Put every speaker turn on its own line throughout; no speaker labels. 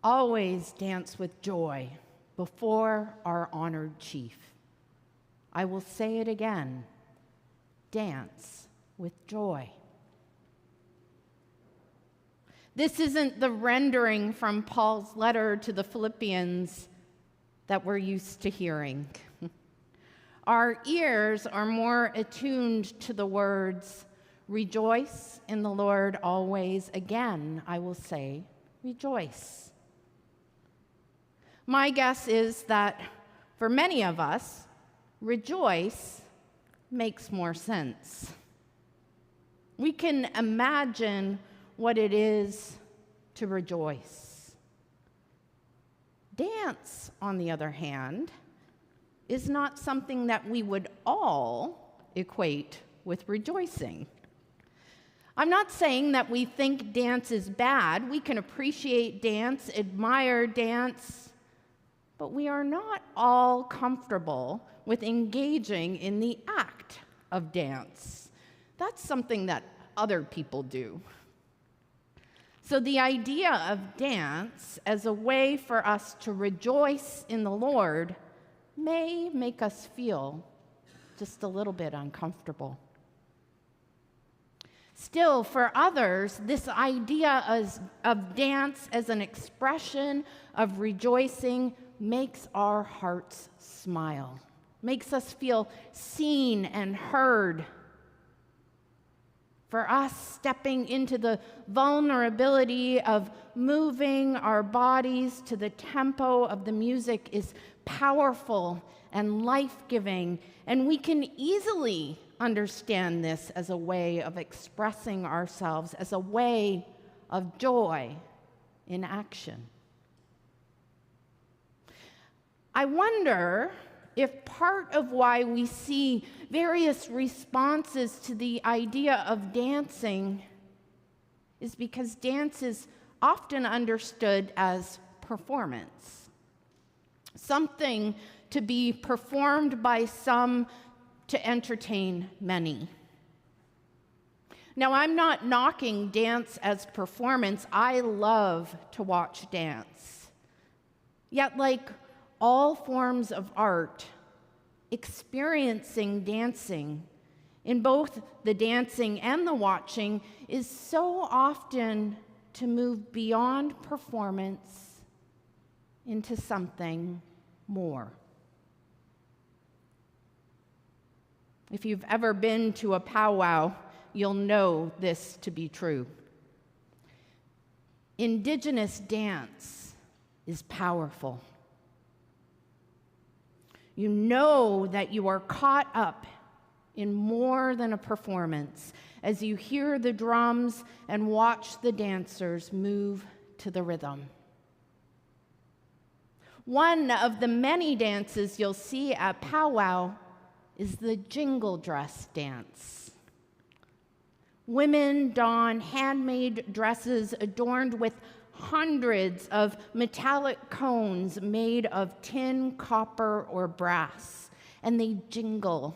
always dance with joy before our honored chief. I will say it again, dance with joy. This isn't the rendering from Paul's letter to the Philippians that we're used to hearing. Our ears are more attuned to the words, rejoice in the Lord always. Again, I will say, rejoice. My guess is that for many of us, rejoice makes more sense. We can imagine what it is to rejoice. Dance, on the other hand, is not something that we would all equate with rejoicing. I'm not saying that we think dance is bad. We can appreciate dance, admire dance, but we are not all comfortable with engaging in the act of dance. That's something that other people do. So the idea of dance as a way for us to rejoice in the Lord may make us feel just a little bit uncomfortable. Still, for others, this idea of dance as an expression of rejoicing makes our hearts smile, makes us feel seen and heard. For us, stepping into the vulnerability of moving our bodies to the tempo of the music is powerful and life-giving, and we can easily understand this as a way of expressing ourselves, as a way of joy in action. I wonder if part of why we see various responses to the idea of dancing is because dance is often understood as performance, something to be performed by some to entertain many. Now, I'm not knocking dance as performance. I love to watch dance. Yet, like all forms of art, experiencing dancing, in both the dancing and the watching, is so often to move beyond performance into something more. If you've ever been to a powwow, you'll know this to be true. Indigenous dance is powerful. You know that you are caught up in more than a performance as you hear the drums and watch the dancers move to the rhythm. One of the many dances you'll see at powwow is the jingle dress dance. Women don handmade dresses adorned with hundreds of metallic cones made of tin, copper, or brass, and they jingle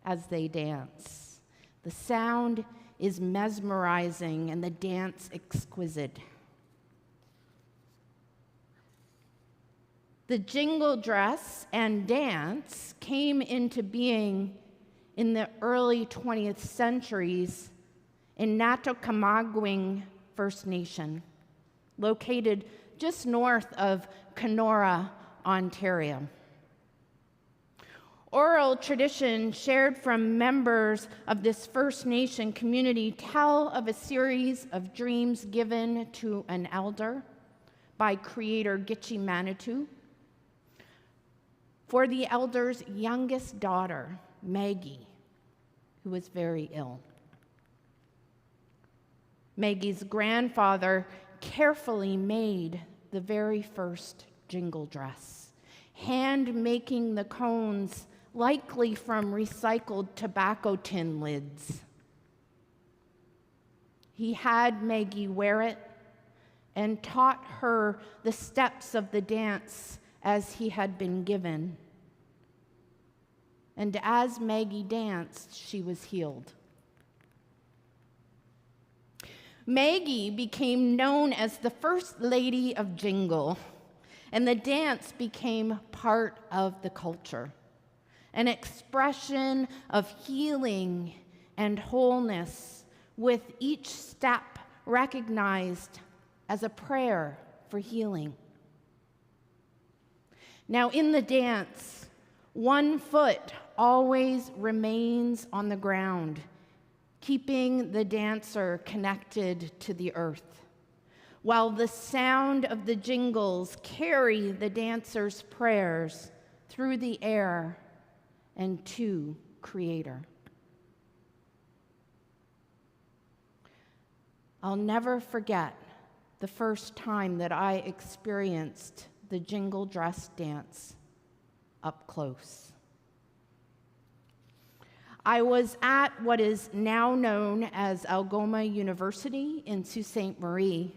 as they dance. The sound is mesmerizing and the dance exquisite. The jingle dress and dance came into being in the early 20th centuries in Natokamagwing First Nation, located just north of Kenora, Ontario. Oral tradition shared from members of this First Nation community tell of a series of dreams given to an elder by Creator Gitche Manitou for the elder's youngest daughter, Maggie, who was very ill. Maggie's grandfather carefully made the very first jingle dress, hand-making the cones likely from recycled tobacco tin lids. He had Maggie wear it and taught her the steps of the dance as he had been given. And as Maggie danced, she was healed. Maggie became known as the First Lady of Jingle, and the dance became part of the culture, an expression of healing and wholeness, with each step recognized as a prayer for healing. Now, in the dance, one foot always remains on the ground, keeping the dancer connected to the earth, while the sound of the jingles carry the dancer's prayers through the air and to Creator. I'll never forget the first time that I experienced the jingle dress dance up close. I was at what is now known as Algoma University in Sault Ste. Marie,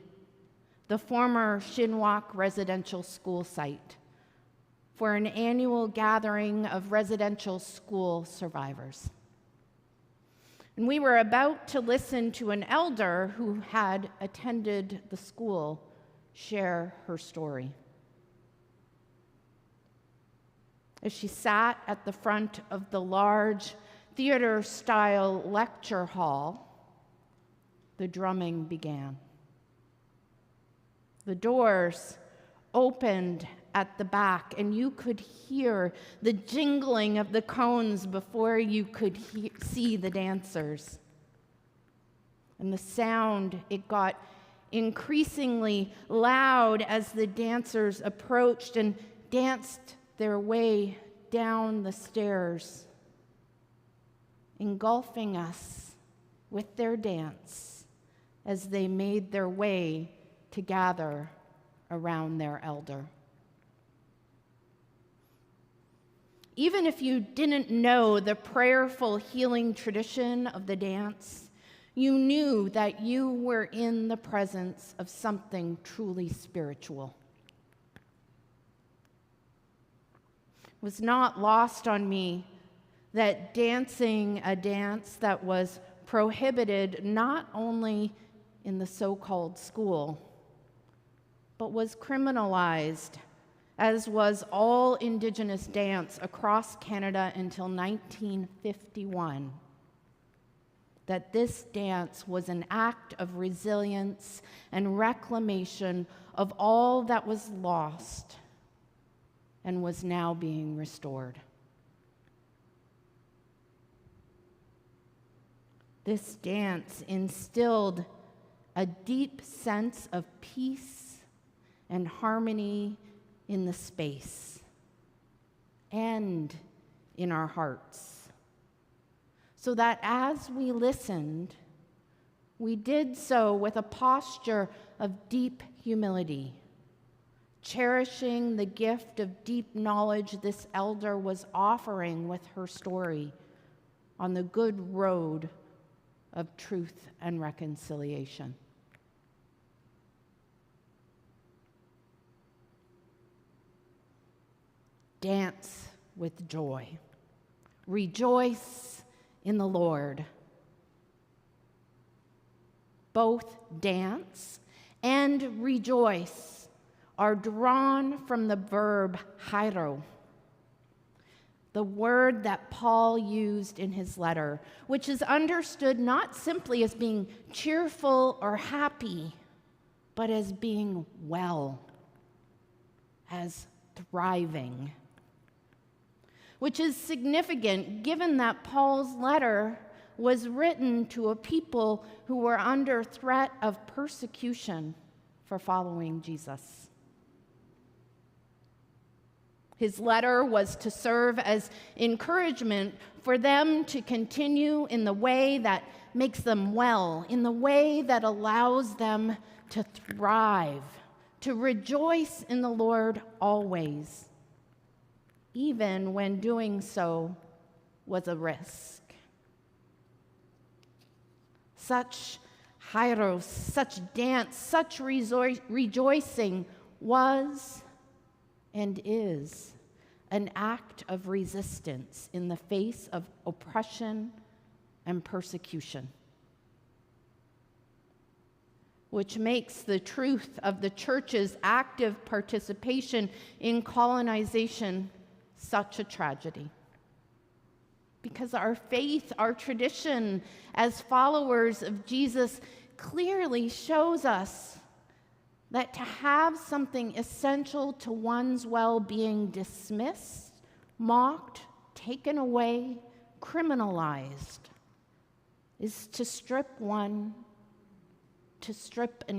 the former Shinwalk residential school site, for an annual gathering of residential school survivors. And we were about to listen to an elder who had attended the school share her story. As she sat at the front of the large theater-style lecture hall, the drumming began. The doors opened at the back, and you could hear the jingling of the cones before you could see the dancers. And the sound, it got increasingly loud as the dancers approached and danced their way down the stairs, engulfing us with their dance as they made their way to gather around their elder. Even if you didn't know the prayerful healing tradition of the dance, you knew that you were in the presence of something truly spiritual. It was not lost on me that dancing a dance that was prohibited not only in the so-called school, but was criminalized, as was all Indigenous dance across Canada until 1951, that this dance was an act of resilience and reclamation of all that was lost and was now being restored. This dance instilled a deep sense of peace and harmony in the space and in our hearts, so that as we listened, we did so with a posture of deep humility, cherishing the gift of deep knowledge this elder was offering with her story on the good road of truth and reconciliation. Dance with joy. Rejoice in the Lord. Both dance and rejoice are drawn from the verb hairo, the word that Paul used in his letter, which is understood not simply as being cheerful or happy, but as being well, as thriving. Which is significant given that Paul's letter was written to a people who were under threat of persecution for following Jesus. His letter was to serve as encouragement for them to continue in the way that makes them well, in the way that allows them to thrive, to rejoice in the Lord always, even when doing so was a risk. Such hairos, such dance, such rejoicing was and is an act of resistance in the face of oppression and persecution. which makes the truth of the church's active participation in colonization such a tragedy. Because our faith, our tradition as followers of Jesus clearly shows us that to have something essential to one's well-being dismissed, mocked, taken away, criminalized is to strip an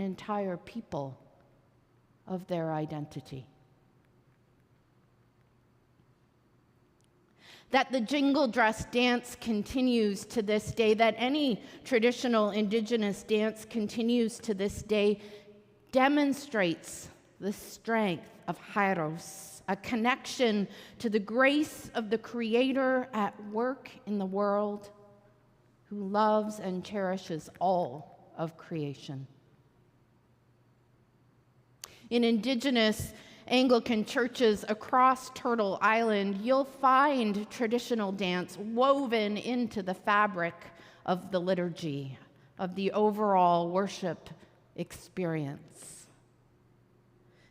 entire people of their identity. That the jingle dress dance continues to this day, that any traditional Indigenous dance continues to this day, demonstrates the strength of Kairos, a connection to the grace of the Creator at work in the world, who loves and cherishes all of creation. In Indigenous Anglican churches across Turtle Island, you'll find traditional dance woven into the fabric of the liturgy, of the overall worship experience.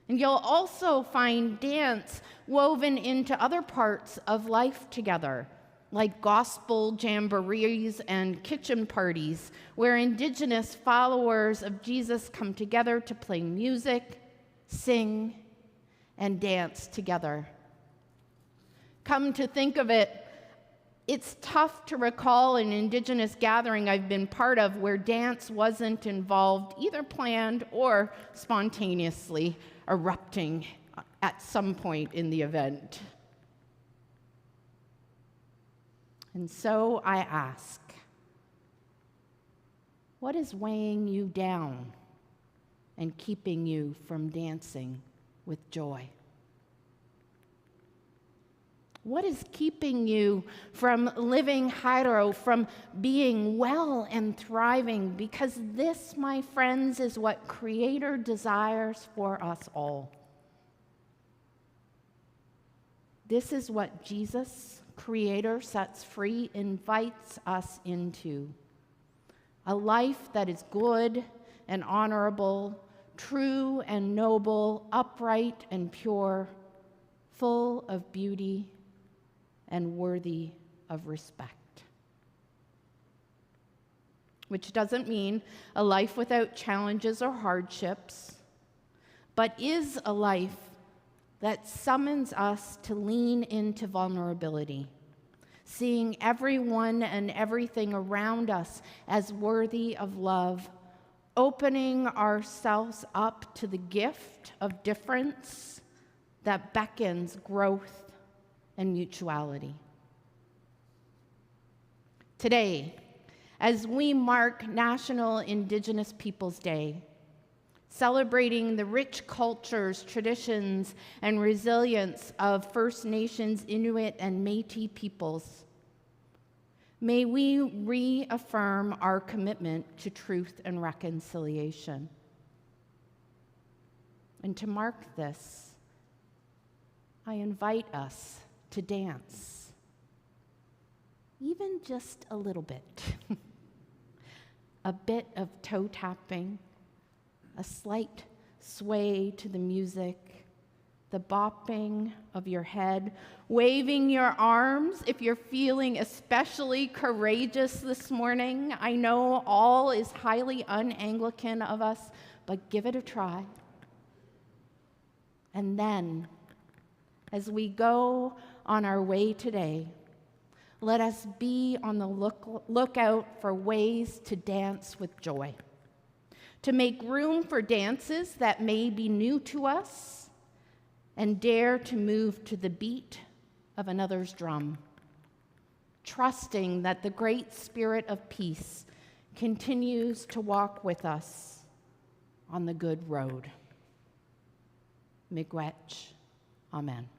And you'll also find dance woven into other parts of life together, like gospel jamborees and kitchen parties, where Indigenous followers of Jesus come together to play music, sing, and dance together. Come to think of it, it's tough to recall an Indigenous gathering I've been part of where dance wasn't involved, either planned or spontaneously erupting at some point in the event. And so I ask, what is weighing you down and keeping you from dancing with joy? What is keeping you from living Hairo, from being well and thriving? Because this, my friends, is what Creator desires for us all. This is what Jesus, Creator, sets free, invites us into. A life that is good and honorable, true and noble, upright and pure, full of beauty and worthy of respect. Which doesn't mean a life without challenges or hardships, but is a life that summons us to lean into vulnerability, seeing everyone and everything around us as worthy of love, opening ourselves up to the gift of difference that beckons growth and mutuality. Today, as we mark National Indigenous Peoples Day, celebrating the rich cultures, traditions, and resilience of First Nations, Inuit, and Métis peoples, may we reaffirm our commitment to truth and reconciliation. And to mark this, I invite us to dance, even just a little bit. A bit of toe tapping, a slight sway to the music, the bopping of your head, waving your arms if you're feeling especially courageous this morning. I know all is highly un-Anglican of us, but give it a try. And then, as we go on our way today, let us be on the lookout for ways to dance with joy, to make room for dances that may be new to us, and dare to move to the beat of another's drum, trusting that the great Spirit of peace continues to walk with us on the good road. Miigwech. Amen.